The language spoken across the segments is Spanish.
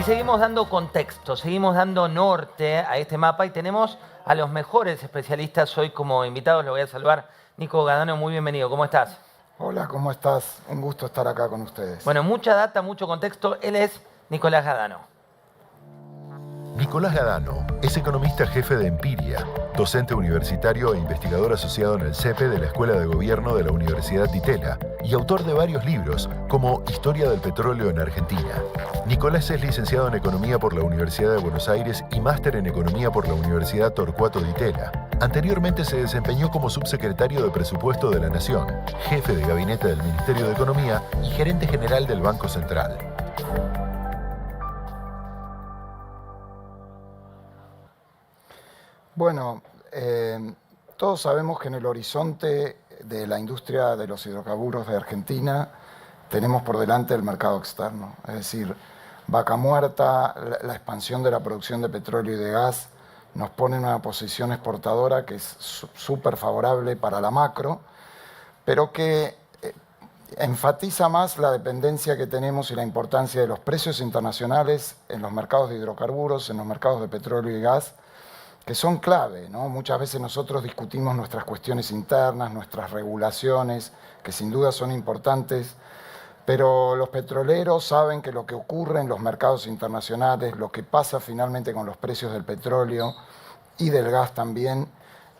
seguimos dando contexto, seguimos dando norte a este mapa y tenemos a los mejores especialistas hoy como invitados. Lo voy a saludar. Nico Gadano, muy bienvenido. ¿Cómo estás? Hola, ¿cómo estás? Un gusto estar acá con ustedes. Bueno, mucha data, mucho contexto. Él es Nicolás Gadano. Nicolás Gadano es economista jefe de Empiria, docente universitario e investigador asociado en el CEPE de la Escuela de Gobierno de la Universidad Di Tella y autor de varios libros, como Historia del Petróleo en Argentina. Nicolás es licenciado en Economía por la Universidad de Buenos Aires y máster en Economía por la Universidad Torcuato Di Tella. Anteriormente se desempeñó como subsecretario de Presupuesto de la Nación, jefe de gabinete del Ministerio de Economía y gerente general del Banco Central. Bueno, todos sabemos que en el horizonte de la industria de los hidrocarburos de Argentina tenemos por delante el mercado externo. Es decir, Vaca Muerta, la expansión de la producción de petróleo y de gas nos pone en una posición exportadora que es súper favorable para la macro, pero que enfatiza más la dependencia que tenemos y la importancia de los precios internacionales en los mercados de hidrocarburos, en los mercados de petróleo y gas, que son clave, ¿no? Muchas veces nosotros discutimos nuestras cuestiones internas, nuestras regulaciones, que sin duda son importantes, pero los petroleros saben que lo que ocurre en los mercados internacionales, lo que pasa finalmente con los precios del petróleo y del gas también,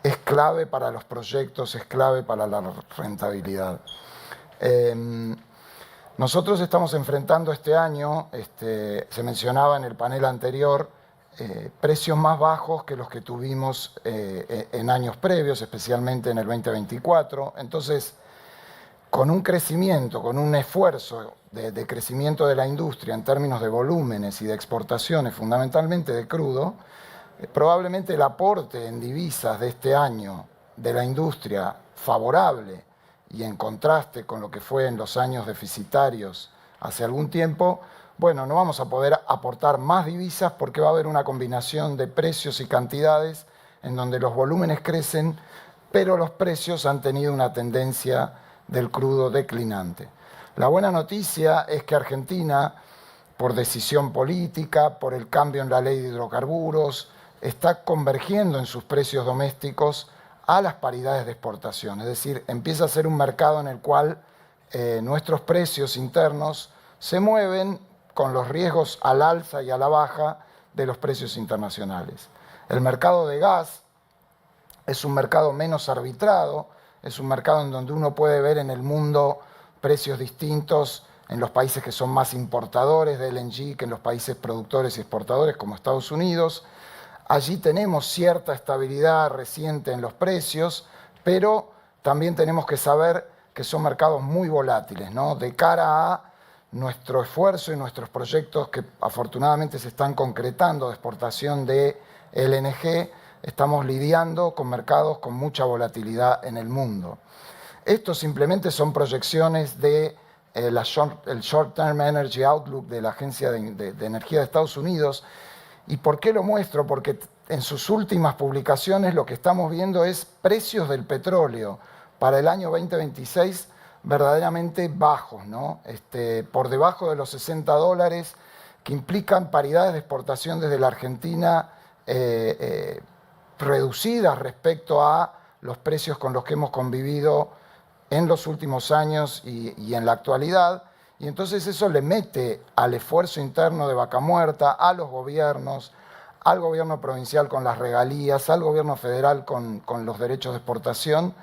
es clave para los proyectos, es clave para la rentabilidad. Nosotros estamos enfrentando este año, se mencionaba en el panel anterior, precios más bajos que los que tuvimos en años previos, especialmente en el 2024. Entonces, con un crecimiento, con un esfuerzo de crecimiento de la industria en términos de volúmenes y de exportaciones, fundamentalmente de crudo, probablemente el aporte en divisas de este año de la industria favorable y en contraste con lo que fue en los años deficitarios hace algún tiempo, bueno, no vamos a poder aportar más divisas porque va a haber una combinación de precios y cantidades en donde los volúmenes crecen, pero los precios han tenido una tendencia del crudo declinante. La buena noticia es que Argentina, por decisión política, por el cambio en la ley de hidrocarburos, está convergiendo en sus precios domésticos a las paridades de exportación. Es decir, empieza a ser un mercado en el cual nuestros precios internos se mueven con los riesgos al alza y a la baja de los precios internacionales. El mercado de gas es un mercado menos arbitrado, es un mercado en donde uno puede ver en el mundo precios distintos en los países que son más importadores de LNG que en los países productores y exportadores como Estados Unidos. Allí tenemos cierta estabilidad reciente en los precios, pero también tenemos que saber que son mercados muy volátiles, ¿no? De cara a nuestro esfuerzo y nuestros proyectos que afortunadamente se están concretando de exportación de LNG, estamos lidiando con mercados con mucha volatilidad en el mundo. Estos simplemente son proyecciones de el Short Term Energy Outlook de la Agencia de Energía de Estados Unidos. ¿Y por qué lo muestro? Porque en sus últimas publicaciones lo que estamos viendo es precios del petróleo para el año 2026 verdaderamente bajos, ¿no? Por debajo de los $60, que implican paridades de exportación desde la Argentina reducidas respecto a los precios con los que hemos convivido en los últimos años y en la actualidad. Y entonces eso le mete al esfuerzo interno de Vaca Muerta, a los gobiernos, al gobierno provincial con las regalías, al gobierno federal con los derechos de exportación,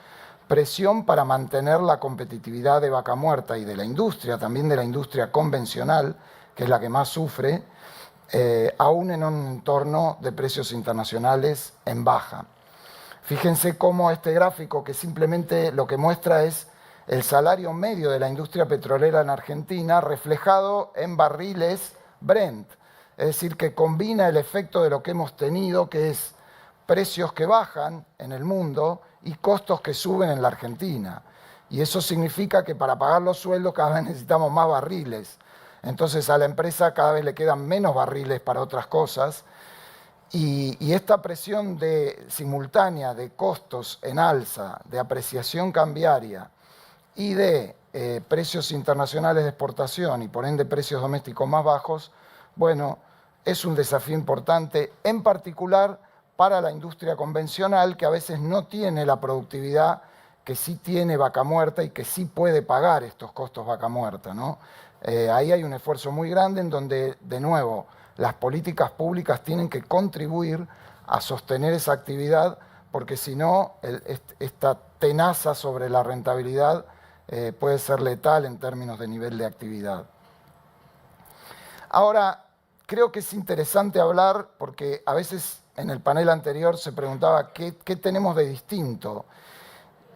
presión para mantener la competitividad de Vaca Muerta y de la industria, también de la industria convencional, que es la que más sufre, aún en un entorno de precios internacionales en baja. Fíjense cómo este gráfico, que simplemente lo que muestra es el salario medio de la industria petrolera en Argentina reflejado en barriles Brent, es decir, que combina el efecto de lo que hemos tenido, que es precios que bajan en el mundo y costos que suben en la Argentina. Y eso significa que para pagar los sueldos cada vez necesitamos más barriles. Entonces a la empresa cada vez le quedan menos barriles para otras cosas. Y esta presión simultánea de costos en alza, de apreciación cambiaria y de precios internacionales de exportación y por ende precios domésticos más bajos, bueno, es un desafío importante, en particular para la industria convencional, que a veces no tiene la productividad que sí tiene Vaca Muerta y que sí puede pagar estos costos Vaca Muerta, ¿no? Ahí hay un esfuerzo muy grande en donde, de nuevo, las políticas públicas tienen que contribuir a sostener esa actividad, porque si no, esta tenaza sobre la rentabilidad puede ser letal en términos de nivel de actividad. Ahora, creo que es interesante hablar, porque a veces en el panel anterior se preguntaba qué tenemos de distinto.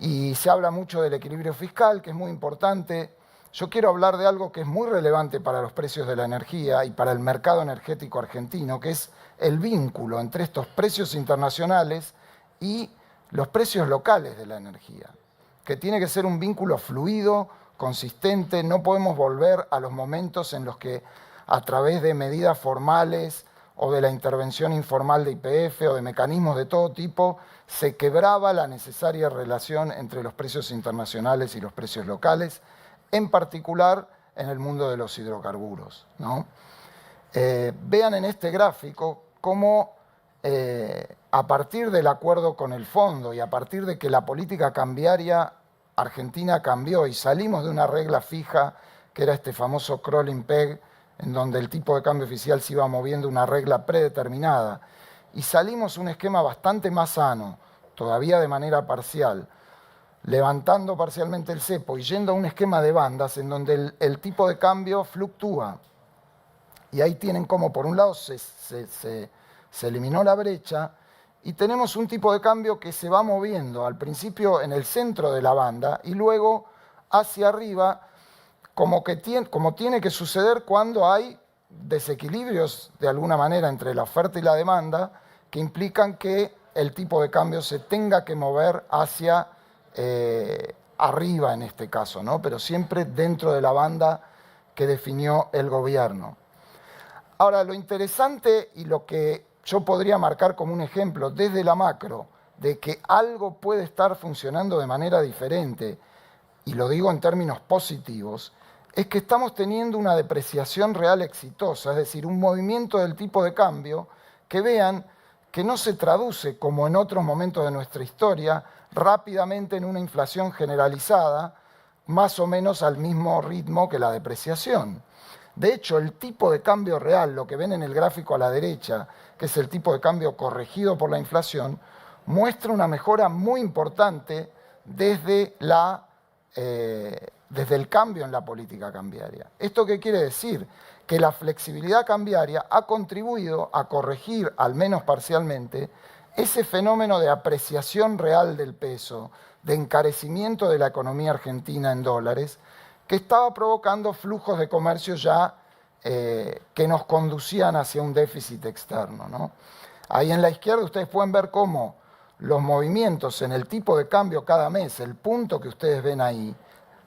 Y se habla mucho del equilibrio fiscal, que es muy importante. Yo quiero hablar de algo que es muy relevante para los precios de la energía y para el mercado energético argentino, que es el vínculo entre estos precios internacionales y los precios locales de la energía, que tiene que ser un vínculo fluido, consistente. No podemos volver a los momentos en los que a través de medidas formales o de la intervención informal de YPF o de mecanismos de todo tipo, se quebraba la necesaria relación entre los precios internacionales y los precios locales, en particular en el mundo de los hidrocarburos, ¿no? Vean en este gráfico cómo a partir del acuerdo con el fondo y a partir de que la política cambiaria argentina cambió y salimos de una regla fija, que era este famoso crawling peg, en donde el tipo de cambio oficial se iba moviendo una regla predeterminada, y salimos un esquema bastante más sano, todavía de manera parcial, levantando parcialmente el cepo y yendo a un esquema de bandas en donde el tipo de cambio fluctúa. Y ahí tienen como, por un lado, se eliminó la brecha y tenemos un tipo de cambio que se va moviendo al principio en el centro de la banda y luego hacia arriba, como tiene que suceder cuando hay desequilibrios de alguna manera entre la oferta y la demanda, que implican que el tipo de cambio se tenga que mover hacia arriba en este caso, ¿no? Pero siempre dentro de la banda que definió el gobierno. Ahora, lo interesante y lo que yo podría marcar como un ejemplo desde la macro de que algo puede estar funcionando de manera diferente, y lo digo en términos positivos, es que estamos teniendo una depreciación real exitosa, es decir, un movimiento del tipo de cambio que vean que no se traduce, como en otros momentos de nuestra historia, rápidamente en una inflación generalizada, más o menos al mismo ritmo que la depreciación. De hecho, el tipo de cambio real, lo que ven en el gráfico a la derecha, que es el tipo de cambio corregido por la inflación, muestra una mejora muy importante desde el cambio en la política cambiaria. ¿Esto qué quiere decir? Que la flexibilidad cambiaria ha contribuido a corregir, al menos parcialmente, ese fenómeno de apreciación real del peso, de encarecimiento de la economía argentina en dólares, que estaba provocando flujos de comercio ya que nos conducían hacia un déficit externo, ¿no? Ahí en la izquierda ustedes pueden ver cómo los movimientos en el tipo de cambio cada mes, el punto que ustedes ven ahí,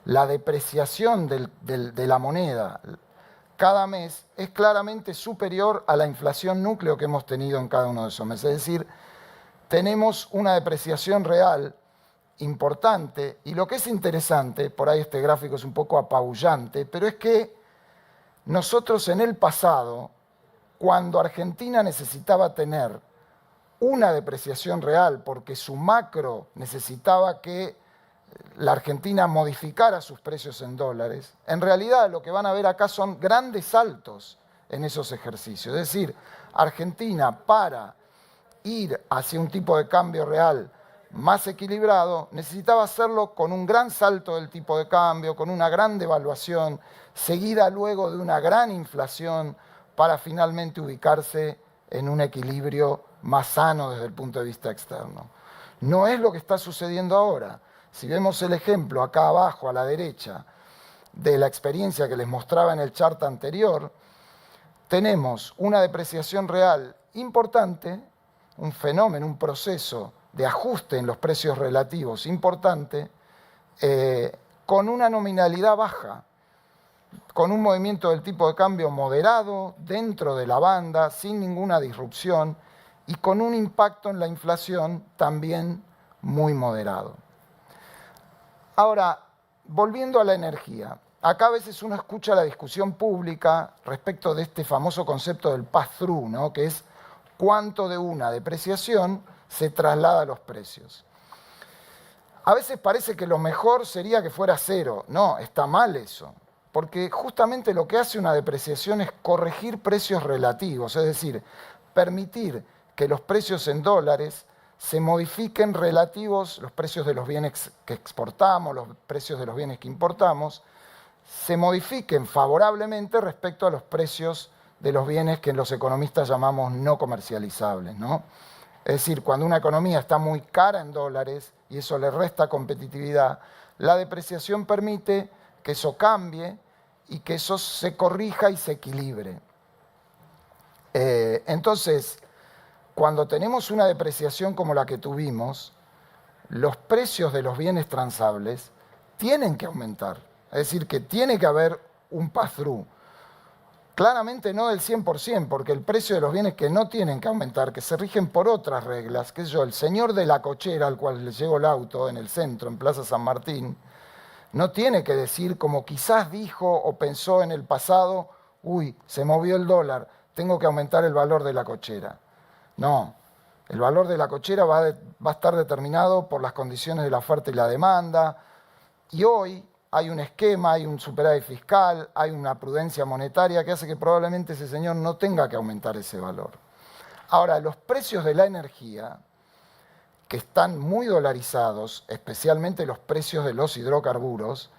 la depreciación de la moneda cada mes es claramente superior a la inflación núcleo que hemos tenido en cada uno de esos meses. Es decir, tenemos una depreciación real importante, y lo que es interesante, por ahí este gráfico es un poco apabullante, pero es que nosotros en el pasado, cuando Argentina necesitaba tener una depreciación real porque su macro necesitaba que la Argentina modificara sus precios en dólares, en realidad lo que van a ver acá son grandes saltos en esos ejercicios. Es decir, Argentina, para ir hacia un tipo de cambio real más equilibrado, necesitaba hacerlo con un gran salto del tipo de cambio, con una gran devaluación, seguida luego de una gran inflación, para finalmente ubicarse en un equilibrio más sano desde el punto de vista externo. No es lo que está sucediendo ahora. Si vemos el ejemplo acá abajo a la derecha de la experiencia que les mostraba en el chart anterior, tenemos una depreciación real importante, un fenómeno, un proceso de ajuste en los precios relativos importante, con una nominalidad baja, con un movimiento del tipo de cambio moderado dentro de la banda, sin ninguna disrupción, y con un impacto en la inflación también muy moderado. Ahora, volviendo a la energía, acá a veces uno escucha la discusión pública respecto de este famoso concepto del pass-through, ¿no? Que es cuánto de una depreciación se traslada a los precios. A veces parece que lo mejor sería que fuera cero. No, está mal eso. Porque justamente lo que hace una depreciación es corregir precios relativos, es decir, permitir que los precios en dólares se modifiquen relativos, los precios de los bienes que exportamos, los precios de los bienes que importamos, se modifiquen favorablemente respecto a los precios de los bienes que los economistas llamamos no comercializables, ¿no? Es decir, cuando una economía está muy cara en dólares y eso le resta competitividad, la depreciación permite que eso cambie y que eso se corrija y se equilibre. Entonces, cuando tenemos una depreciación como la que tuvimos, los precios de los bienes transables tienen que aumentar. Es decir, que tiene que haber un pass-through. Claramente no del 100%, porque el precio de los bienes que no tienen que aumentar, que se rigen por otras reglas, qué sé yo, el señor de la cochera al cual le llegó el auto en el centro, en Plaza San Martín, no tiene que decir, como quizás dijo o pensó en el pasado, uy, se movió el dólar, tengo que aumentar el valor de la cochera. No, el valor de la cochera va a estar determinado por las condiciones de la oferta y la demanda, y hoy hay un esquema, hay un superávit fiscal, hay una prudencia monetaria que hace que probablemente ese señor no tenga que aumentar ese valor. Ahora, los precios de la energía, que están muy dolarizados, especialmente los precios de los hidrocarburos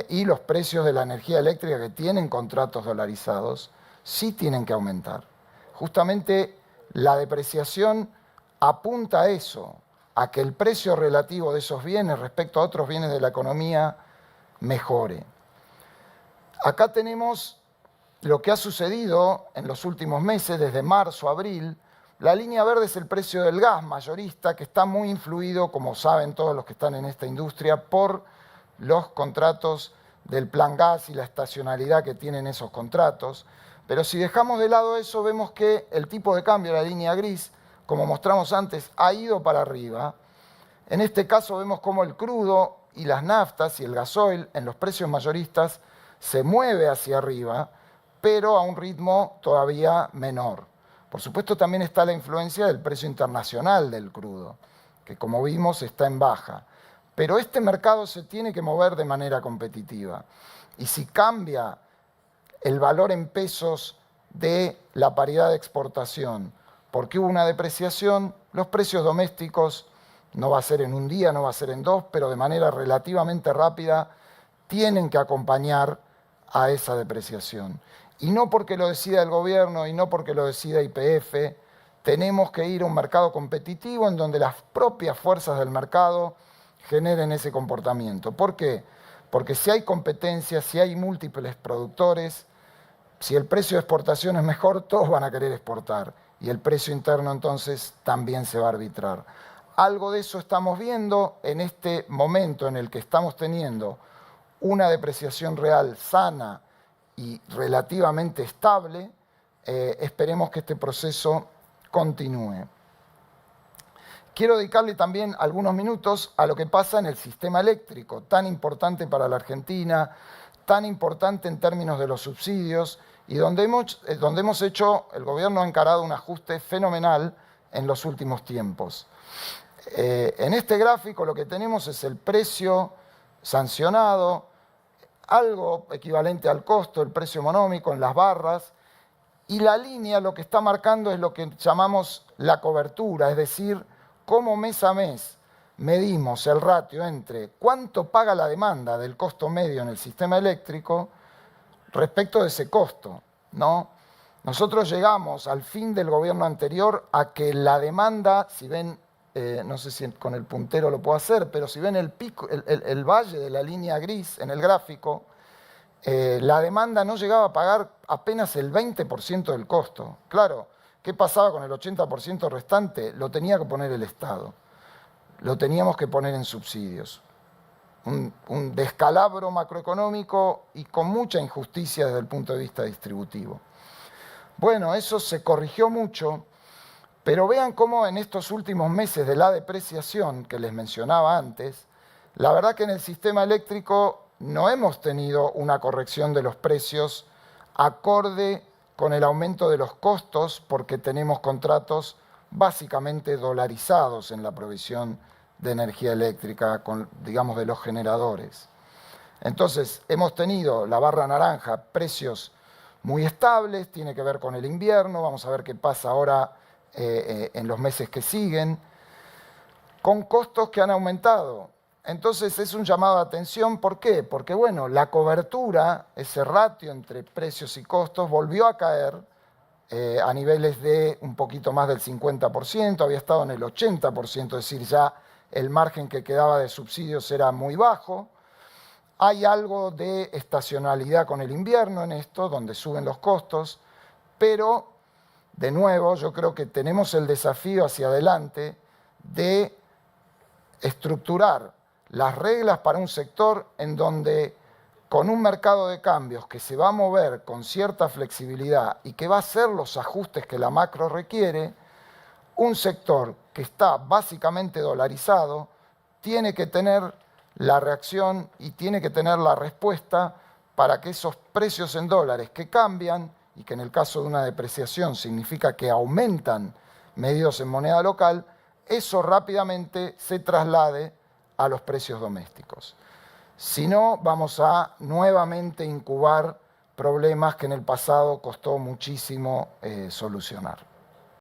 y los precios de la energía eléctrica que tienen contratos dolarizados, sí tienen que aumentar. Justamente la depreciación apunta a eso, a que el precio relativo de esos bienes respecto a otros bienes de la economía mejore. Acá tenemos lo que ha sucedido en los últimos meses, desde marzo a abril. La línea verde es el precio del gas mayorista, que está muy influido, como saben todos los que están en esta industria, por los contratos del plan gas y la estacionalidad que tienen esos contratos. Pero si dejamos de lado eso, vemos que el tipo de cambio, la línea gris, como mostramos antes, ha ido para arriba. En este caso vemos cómo el crudo y las naftas y el gasoil en los precios mayoristas se mueve hacia arriba, pero a un ritmo todavía menor. Por supuesto también está la influencia del precio internacional del crudo, que como vimos está en baja. Pero este mercado se tiene que mover de manera competitiva. Y si cambia el valor en pesos de la paridad de exportación, porque hubo una depreciación, los precios domésticos, no va a ser en un día, no va a ser en dos, pero de manera relativamente rápida, tienen que acompañar a esa depreciación. Y no porque lo decida el gobierno y no porque lo decida YPF, tenemos que ir a un mercado competitivo en donde las propias fuerzas del mercado generen ese comportamiento. ¿Por qué? Porque si hay competencia, si hay múltiples productores, si el precio de exportación es mejor, todos van a querer exportar. Y el precio interno entonces también se va a arbitrar. Algo de eso estamos viendo en este momento en el que estamos teniendo una depreciación real sana y relativamente estable. Esperemos que este proceso continúe. Quiero dedicarle también algunos minutos a lo que pasa en el sistema eléctrico, tan importante para la Argentina, tan importante en términos de los subsidios, y donde hemos hecho, el gobierno ha encarado un ajuste fenomenal en los últimos tiempos. En este gráfico lo que tenemos es el precio sancionado, algo equivalente al costo, el precio económico en las barras, y la línea lo que está marcando es lo que llamamos la cobertura, es decir, cómo mes a mes medimos el ratio entre cuánto paga la demanda del costo medio en el sistema eléctrico respecto de ese costo, ¿no? Nosotros llegamos al fin del gobierno anterior a que la demanda, si ven, no sé si con el puntero lo puedo hacer, pero si ven el pico, el valle de la línea gris en el gráfico, la demanda no llegaba a pagar apenas el 20% del costo. Claro, ¿qué pasaba con el 80% restante? Lo tenía que poner el Estado. Lo teníamos que poner en subsidios. Un descalabro macroeconómico y con mucha injusticia desde el punto de vista distributivo. Bueno, eso se corrigió mucho, pero vean cómo en estos últimos meses de la depreciación que les mencionaba antes, la verdad que en el sistema eléctrico no hemos tenido una corrección de los precios acorde con el aumento de los costos porque tenemos contratos básicamente dolarizados en la provisión de energía eléctrica, digamos, de los generadores. Entonces, hemos tenido la barra naranja, precios muy estables, tiene que ver con el invierno, vamos a ver qué pasa ahora en los meses que siguen, con costos que han aumentado. Entonces es un llamado de atención, ¿por qué? Porque bueno, la cobertura, ese ratio entre precios y costos, volvió a caer a niveles de un poquito más del 50%, había estado en el 80%, es decir, ya el margen que quedaba de subsidios era muy bajo. Hay algo de estacionalidad con el invierno en esto, donde suben los costos, pero de nuevo yo creo que tenemos el desafío hacia adelante de estructurar las reglas para un sector en donde con un mercado de cambios que se va a mover con cierta flexibilidad y que va a hacer los ajustes que la macro requiere, un sector que está básicamente dolarizado tiene que tener la reacción y tiene que tener la respuesta para que esos precios en dólares que cambian y que en el caso de una depreciación significa que aumentan medidos en moneda local, eso rápidamente se traslade a los precios domésticos. Si no, vamos a nuevamente incubar problemas que en el pasado costó muchísimo solucionar.